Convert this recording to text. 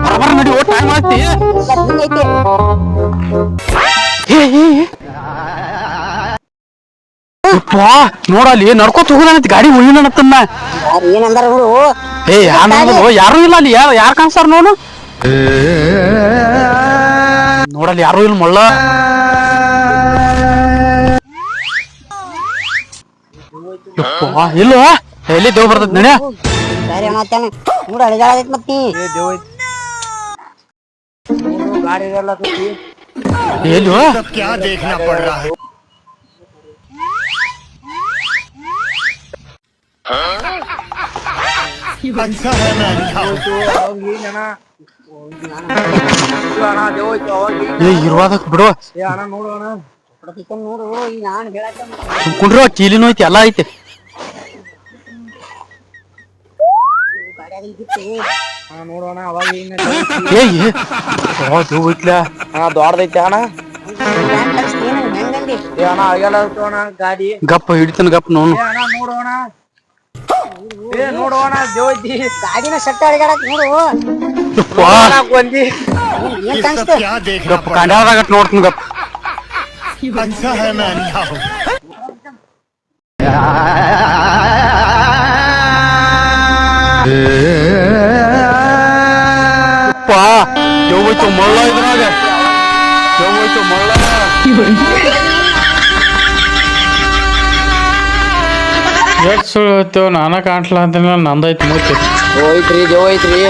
ಬರಬರ ನಡಿ ಓ ಟೈಮ್ ಆಯ್ತಿ ನೋಡಲ್ಲಿ ನಡ್ಕೋತ ಹೋಗುದಂತ ಗಾಡಿ ಉಳಿನತ್ತನ್ನ ಏನಂದಾರ ಹುಡು ಯಾರು ಇಲ್ಲ ಅಲ್ಲಿ ಯಾರು ಕಾಣಿಸ್ತಾರ ನೋಡು ನೋಡಲ್ಲಿ ಯಾರು ಇಲ್ಲ ಮಳ್ಳ ಇಲ್ಲ ಎಲ್ಲಿ ದೇವ್ ಬರ್ತದ ನಡ್ಯ ಬೇರೆ ಮಾತಾನ ನೋಡ ಅಳಿಗಾಳದೈತ್ ಮತ್ತಿ ಗಾಡಿ ಎಲ್ಲಿ ಇರುವಾದಕ್ ಬಿಡುವ ನೋಡು ಈಗ ನಾನು ಹೇಳಕ್ಕ ಕುಂಡ್ರ ಕೀಲಿನೂ ಐತಿ ಎಲ್ಲ ಐತಿ ನೋಡೋಣ ಅವಾಗ ದೇವ್ ಐತ್ಲ ದೊಡ್ಡದೈತಿ ಅಣ್ಣ ಅಣ್ಣ ಆಗಲ್ಲ ಗಾಡಿ ಗಪ್ಪ ಹಿಡಿತನ ಗಪ್ಪ ನೋನು ನೋಡೋಣ ನೋಡೋಣ ದೇವೈತಿ ಗಾಡಿನ ಸೆಟ್ ಅಡಿಗಾಡಕ್ ನೋಡು ಗಪ್ಪ ಕಂಡಾದಾಗ ನೋಡ್ತೀನಿ ಗಪ್ಪ ದೇವ್ ಹೋಯ್ತು ಮಳ್ಳ ಇದ್ರಾಗ ದೇವ್ ಹೋಯ್ತು ಮಳ್ಳ ಎಷ್ಟು ಸುಳ್ಳು ನಾನ ಕಾಣ್ಸಲ ಅಂತ ನಂದೈತಿ ಮೂತಿ ಹೋಯ್ತ್ರಿ ದೇವ್ ಐತ್ರಿ